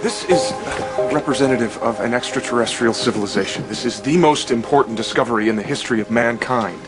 This is representative of an extraterrestrial civilization. This is the most important discovery in the history of mankind.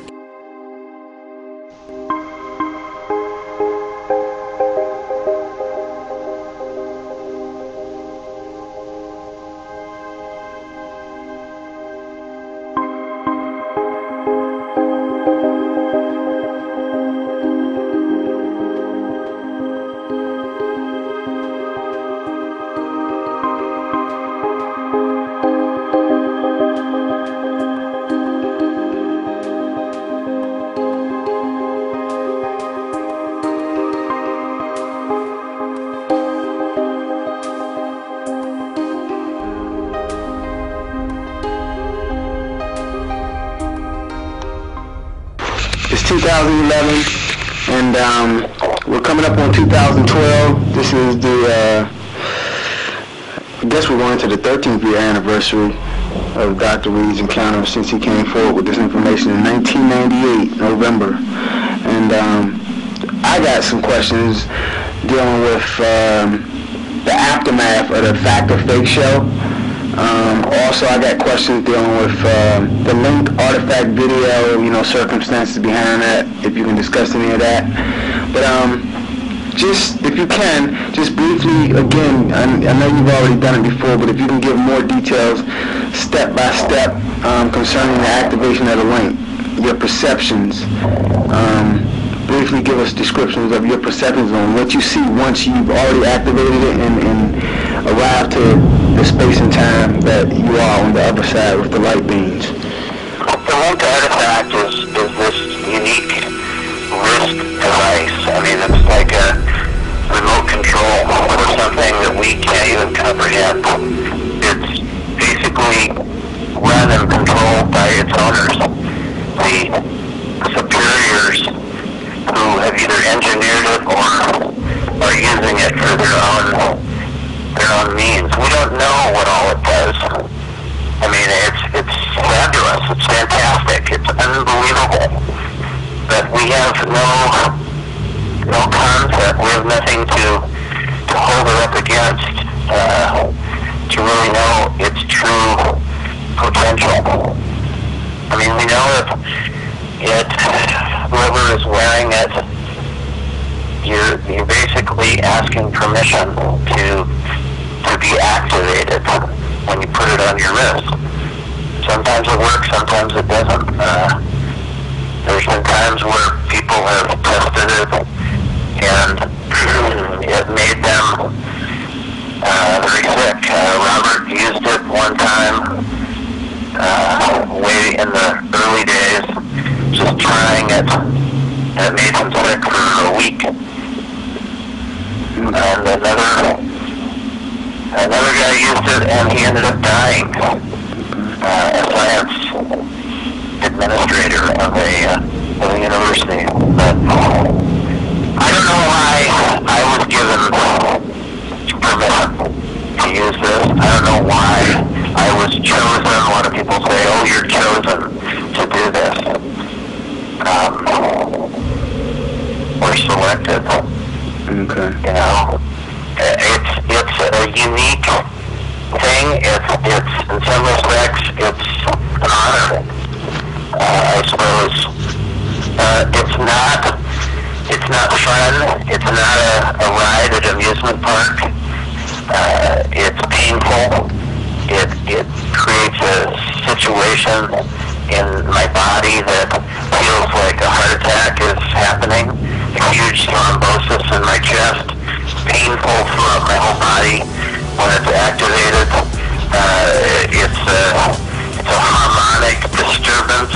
It's 2011, and we're coming up on 2012. This is the, I guess we're going to the 13th year anniversary of Dr. Reed's encounter since he came forward with this information in 1998, November. And I got some questions dealing with the aftermath of the Fact or Fake show. Also, I got questions dealing with the linked artifact video, circumstances behind that, if you can discuss any of that. But just, if you can, just briefly, again, I know you've already done it before, but if you can give more details, step by step, concerning the activation of the link, your perceptions. Briefly give us descriptions of your perceptions on what you see once you've already activated it and arrived to the space and time that you are on the other side with the light beams. The linked artifact is this unique wrist device. I mean, it's like a remote control for something that we can't even comprehend. It's basically run and controlled by its owners, the superiors who have either engineered it or are using it for their own means. We don't know what all it does. I mean, it's fabulous. It's fantastic. It's unbelievable. But we have no concept. We have nothing to hold it up against to really know its true potential. I mean, we know that whoever is wearing it, you're basically asking permission to be activated when you put it on your wrist. Sometimes it works, sometimes it doesn't. There's been times where people have tested it and it made them very sick. Robert used it one time way in the early days, just trying it, and it made him sick for a week. And another guy used it and he ended up dying. A science administrator of a university. But I don't know why I was given permission to use this. I don't know why I was chosen. A lot of people say, oh, you're chosen to do this. We're selected. Okay. It's a unique thing. It's in some respects, it's an honor. I suppose it's not fun. It's not a ride at an amusement park. It's painful. It creates a situation in my body that feels like a heart attack is happening. A huge thrombosis in my chest. Painful throughout my whole body when it's activated. It's a harmonic disturbance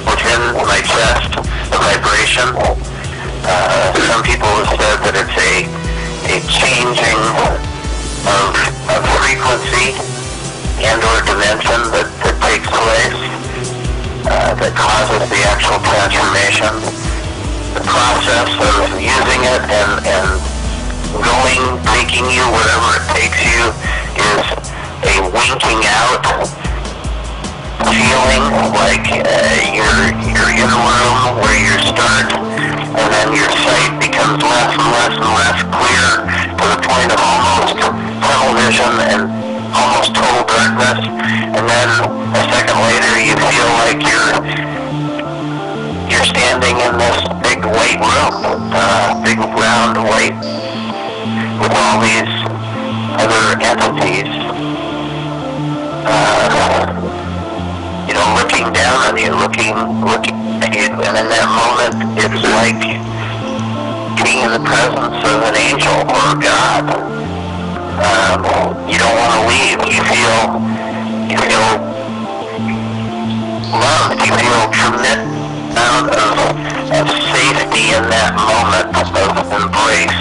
within my chest, a vibration. Some people have said that it's a changing of frequency and or dimension that takes place that causes the actual transformation. The process of using it and taking you wherever it takes you is a winking out feeling, like you're in a room where you start and then your sight becomes less and less and less clear to the point of almost tunnel vision and almost total darkness, and then a second later you feel like you're standing in this big white room, big round white, with all these other entities, looking down on you, looking at you, and in that moment, it's like being in the presence of an angel or God. You don't want to leave. You feel loved. You feel tremendous amount of safety in that moment of embrace.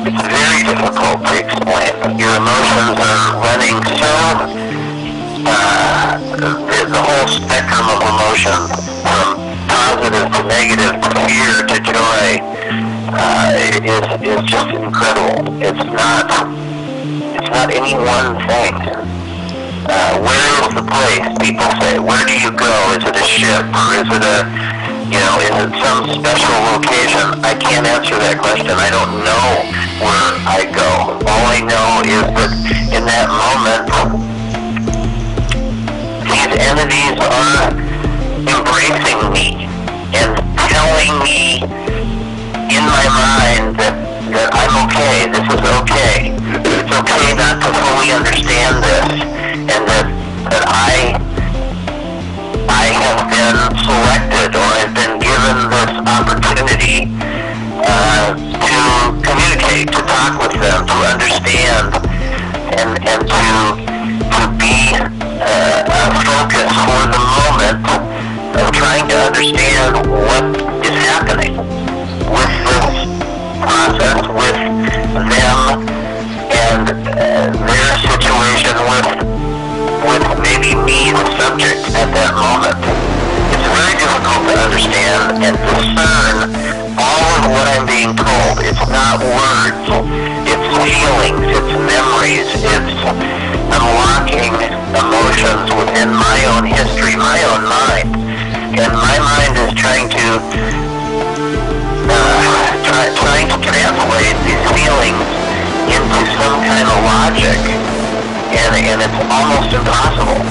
It's very difficult to explain. Your emotions are running so, the whole spectrum of emotion, from positive to negative to fear to joy, is just incredible. It's not any one thing. Where is the place? People say, where do you go? Is it a ship, or is it is it some special location? I can't answer that question. I don't know where I go. All I know is that in that moment, these entities are embracing me and telling me in my mind that I'm okay, this is okay. It's okay not to fully understand this, and that I have been selected, or I've been given this opportunity to communicate, to talk with them, to understand, and to be a focus for the moment of trying to understand what is happening with this process, with them, and their situation with maybe me, the subject, at that moment. It's very difficult to understand and discern all of what I'm being told. It's not words, it's feelings, it's memories, it's unlocking emotions within my own history, my own mind. And my mind is trying to translate these feelings into some kind of logic, and it's almost impossible.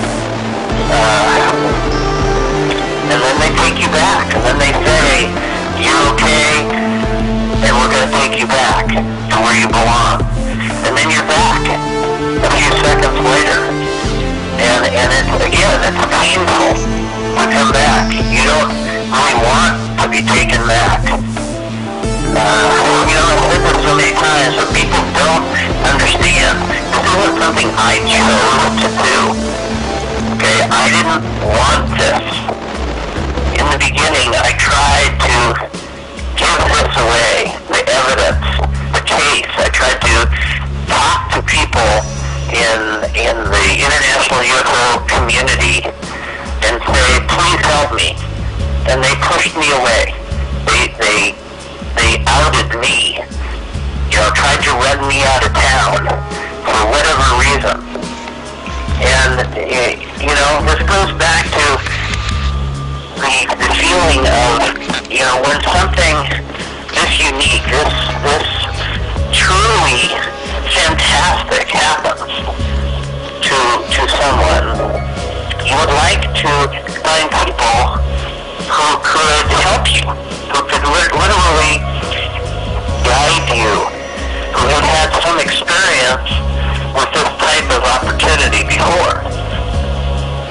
And then they take you back, and then they say, you're okay, and we're going to take you back to where you belong. And then you're back a few seconds later. And it's painful to come back. You don't really want to be taken back. I've said this so many times, but people don't understand. This isn't something I chose to do. Okay, I didn't want this. In the beginning, I tried to give this away, the evidence, the case. I tried to talk to people in the international UFO community and say, please help me. And they pushed me away. They outed me. Tried to run me out of town for whatever reason. And, this goes back to the feeling of, when something this unique, this truly fantastic happens to someone, you would like to find people who could help you, who could literally guide you, who have had some experience with this type of opportunity before.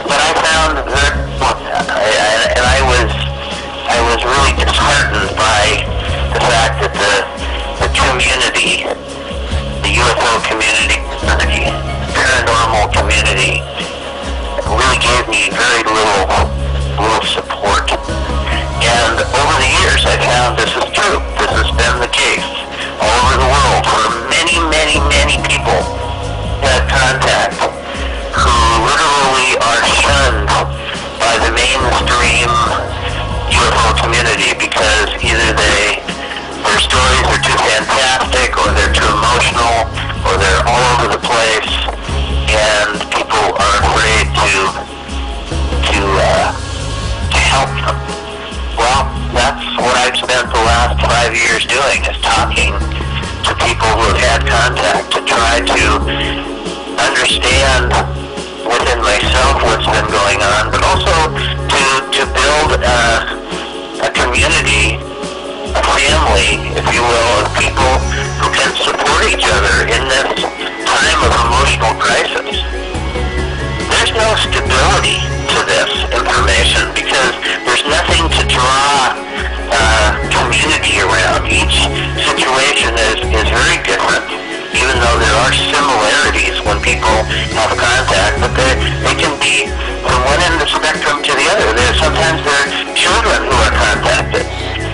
But I found that, and I was really disheartened by the fact that the community, the UFO community, the paranormal community, really gave me very little support. And over the years, I found this is true. This has been the case all over the world, where many, many, many people had contact who literally are shunned by the mainstream UFO community because either their stories are too fantastic, each other in this time of emotional crisis. There's no stability to this information because there's nothing to draw community around. Each situation is very different, even though there are similarities when people have contact, but they can be from one end of the spectrum to the other. Sometimes they're children who are contacted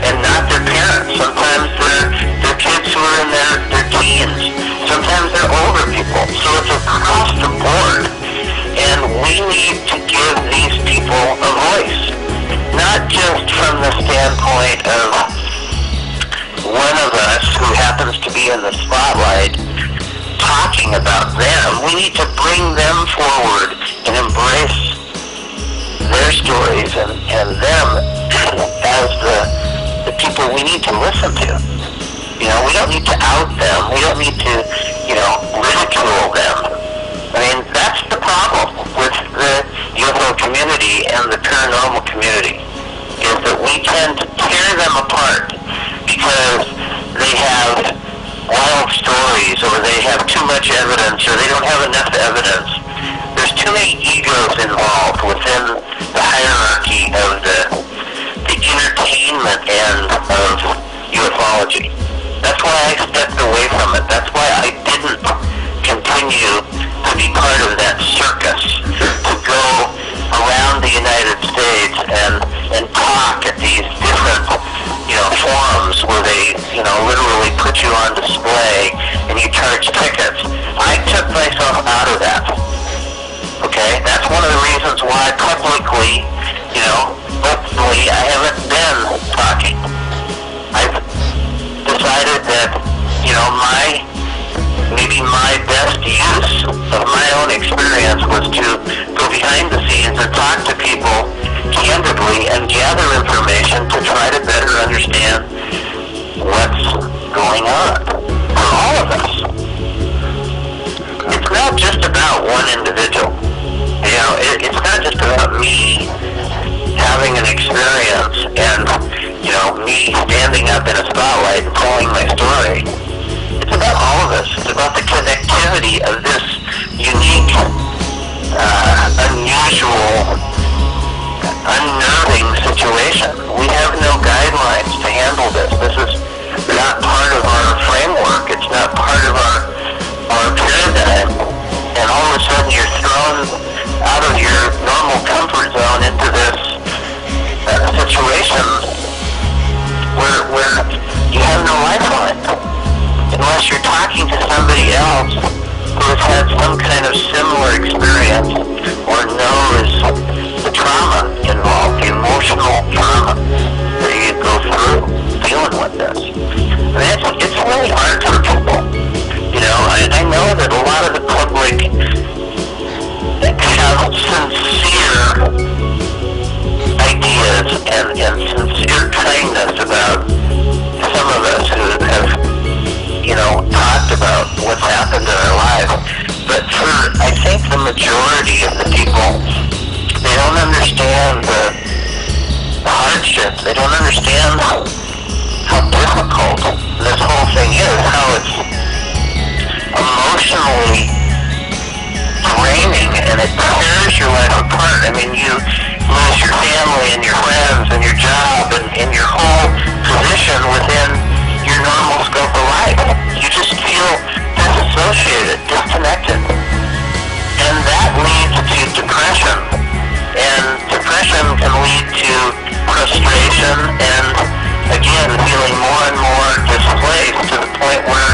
and not their parents. Sometimes they're kids who are in their teens. Sometimes they're older people. So it's across the board. And we need to give these people a voice, not just from the standpoint of one of us who happens to be in the spotlight talking about them. We need to bring them forward and embrace their stories and them as the people we need to listen to. You know, we don't need to out them. We don't need to, ridicule them. I mean, that's the problem with the UFO community and the paranormal community, is that we tend to tear them apart because they have wild stories, or they have too much evidence, or they don't have enough evidence. There's too many egos involved within the hierarchy of the entertainment end of ufology. That's why I stepped away from it. That's why I didn't continue to be part of that circus, to go around the United States and talk at these different forums where they literally put you on display and you charge tickets. I took myself out of that. Okay? That's one of the reasons why publicly, openly, I haven't been talking. I've decided that, maybe my best use of my own experience was to go behind the scenes and talk to people candidly and gather information to try to better understand what's going on for all of us. It's not just about one individual. It's not just about me having an experience and, me standing up in a spotlight and telling my story. It's about all of us. It's about the connectivity of this unique, unusual, unnerving situation. We have no guidelines to handle this. This is not part of our framework. It's not part of our paradigm. And all of a sudden you're thrown out of your normal comfort zone into this situation where you have no lifeline. Unless you're talking to somebody else who has had some kind of similar experience or knows the trauma involved, the emotional trauma that you go through dealing with this. I mean, it's really hard for people. I know that a lot of the public have sincere ideas and sincere kindness about some of us who have talked about what's happened in our lives. But for, I think, the majority of the people, they don't understand the hardship. They don't understand how difficult this whole thing is, how it's emotionally draining, and it tears your life apart. I mean, you lose your family and your friends and your job and your whole position within your normal scope of life. You just feel disassociated, disconnected. And that leads to depression. And depression can lead to frustration and, again, feeling more and more displaced to the point where